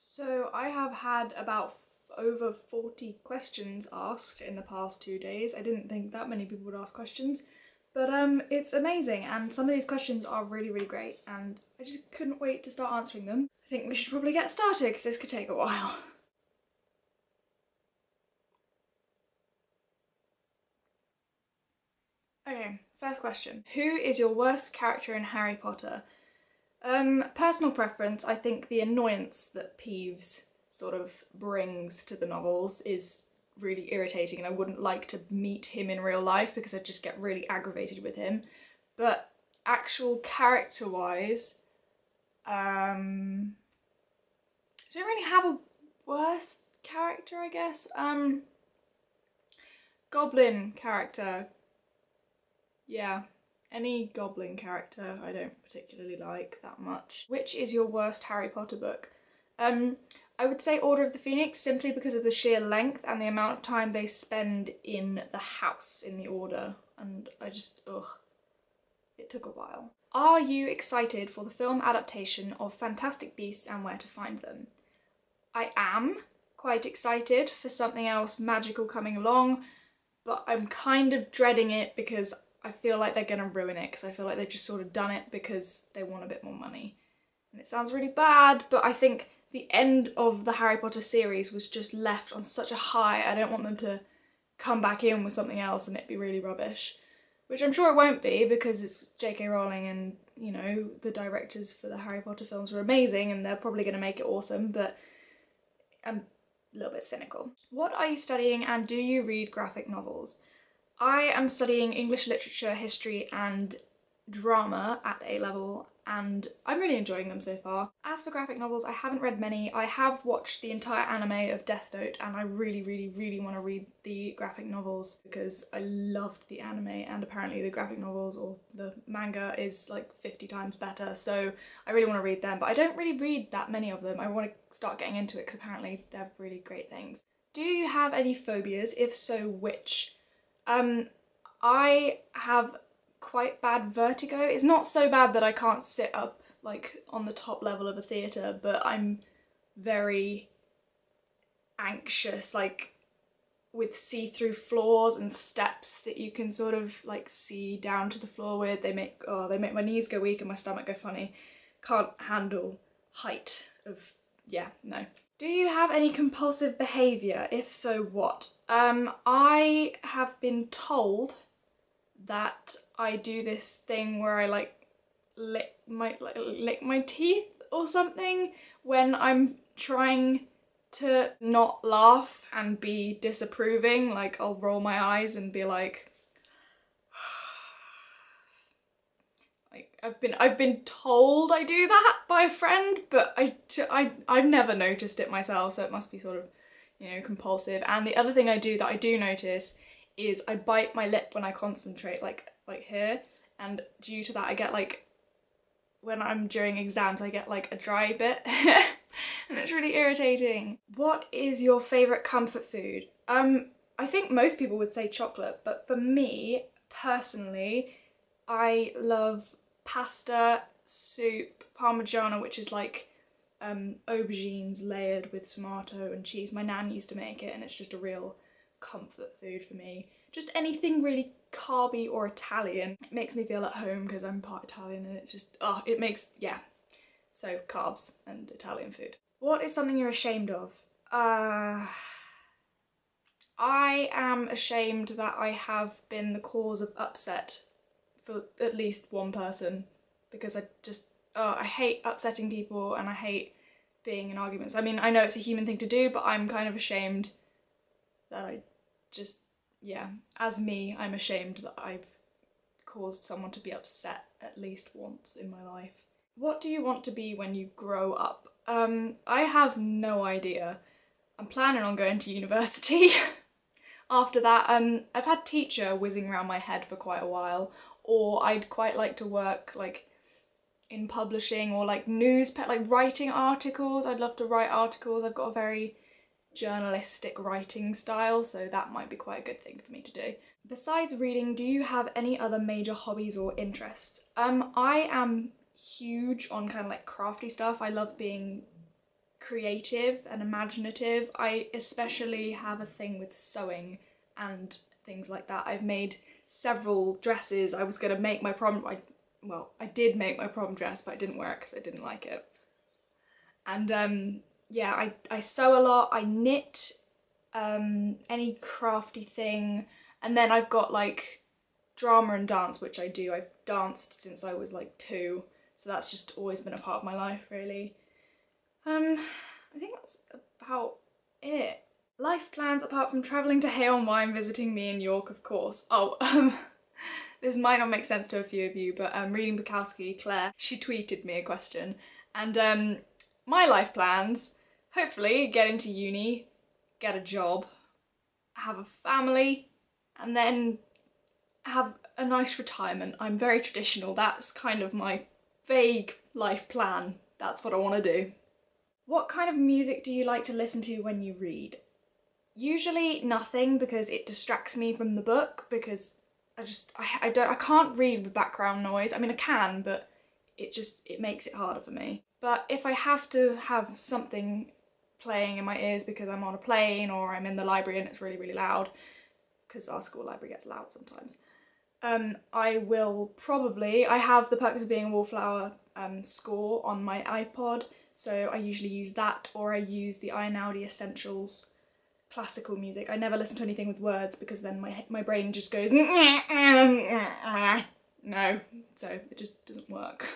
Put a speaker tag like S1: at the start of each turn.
S1: So I have had about over 40 questions asked in the past 2 days. I didn't think that many people would ask questions, but it's amazing, and some of these questions are really great, and I just couldn't wait to start answering them. I think we should probably get started because this could take a while. Okay, first question. Who is your worst character in Harry Potter? Personal preference, I think the annoyance that Peeves sort of brings to the novels is really irritating, and I wouldn't like to meet him in real life because I'd just get really aggravated with him. But actual character-wise, I don't really have a worst character, I guess. Goblin character. Yeah. Any goblin character I don't particularly like that much. Which is your worst Harry Potter book? I would say Order of the Phoenix, simply because of the sheer length and the amount of time they spend in the house in the Order. And I just, ugh. It took a while. Are you excited for the film adaptation of Fantastic Beasts and Where to Find Them? I am quite excited for something else magical coming along, but I'm kind of dreading it because I feel like they're gonna ruin it, because I feel like they've just sort of done it because they want a bit more money. And it sounds really bad, but I think the end of the Harry Potter series was just left on such a high. I don't want them to come back in with something else and it be really rubbish. Which I'm sure it won't be, because it's J.K. Rowling and, you know, the directors for the Harry Potter films were amazing and they're probably going to make it awesome, but I'm a little bit cynical. What are you studying, and do you read graphic novels? I am studying English literature, history and drama at the A-level, and I'm really enjoying them so far. As for graphic novels, I haven't read many. I have watched the entire anime of Death Note, and I really want to read the graphic novels because I loved the anime, and apparently the graphic novels or the manga is like 50 times better, so I really want to read them, but I don't really read that many of them. I want to start getting into it because apparently they're really great things. Do you have any phobias? If so, which? I have quite bad vertigo. It's not so bad that I can't sit up like on the top level of a theatre, but I'm very anxious, like with see-through floors and steps that you can sort of like see down to the floor with. They make my knees go weak and my stomach go funny. Can't handle height of, yeah, no. Do you have any compulsive behaviour? If so, what? I have been told that I do this thing where I like lick my teeth or something when I'm trying to not laugh and be disapproving. Like, I'll roll my eyes and be like I've been told I do that by a friend, but I've never noticed it myself, so it must be sort of, you know, compulsive. And the other thing I do that I do notice is I bite my lip when I concentrate, like here, and due to that I get like, when I'm during exams, I get like a dry bit and it's really irritating. What is your favourite comfort food? I think most people would say chocolate, but for me, personally, I love pasta, soup, parmigiana, which is like aubergines layered with tomato and cheese. My nan used to make it and it's just a real comfort food for me. Just anything really carby or Italian. It makes me feel at home because I'm part Italian, and it's just, it makes, yeah. So carbs and Italian food. What is something you're ashamed of? I am ashamed that I have been the cause of upset for at least one person, because I just, I hate upsetting people and I hate being in arguments. I mean, I know it's a human thing to do, but I'm kind of ashamed that I just, yeah, as me, I'm ashamed that I've caused someone to be upset at least once in my life. What do you want to be when you grow up? I have no idea. I'm planning on going to university. After that, I've had teacher whizzing around my head for quite a while, or I'd quite like to work like in publishing or like like writing articles. I'd love to write articles. I've got a very journalistic writing style, so that might be quite a good thing for me to do. Besides reading, do you have any other major hobbies or interests? I am huge on kind of like crafty stuff. I love being creative and imaginative. I especially have a thing with sewing and things like that. I've made several dresses. I was going to make my prom, I did make my prom dress, but it didn't work because I didn't like it. And yeah, I sew a lot, I knit, any crafty thing, and then I've got like drama and dance, which I do. I've danced since I was like 2, so that's just always been a part of my life, really. I think that's about it. Life plans apart from travelling to Hay on Wye, visiting me in York, of course. Oh, this might not make sense to a few of you, but reading Bukowski, Claire, she tweeted me a question, and my life plans, hopefully get into uni, get a job, have a family, and then have a nice retirement. I'm very traditional. That's kind of my vague life plan. That's what I want to do. What kind of music do you like to listen to when you read? Usually nothing, because it distracts me from the book, because I can't read with background noise. I mean, I can, but it makes it harder for me. But if I have to have something playing in my ears because I'm on a plane or I'm in the library and it's really, really loud, because our school library gets loud sometimes, I have the Perks of Being a Wallflower score on my iPod, so I usually use that, or I use the Iron Audi Essentials classical music. I never listen to anything with words because then my brain just goes no, so it just doesn't work.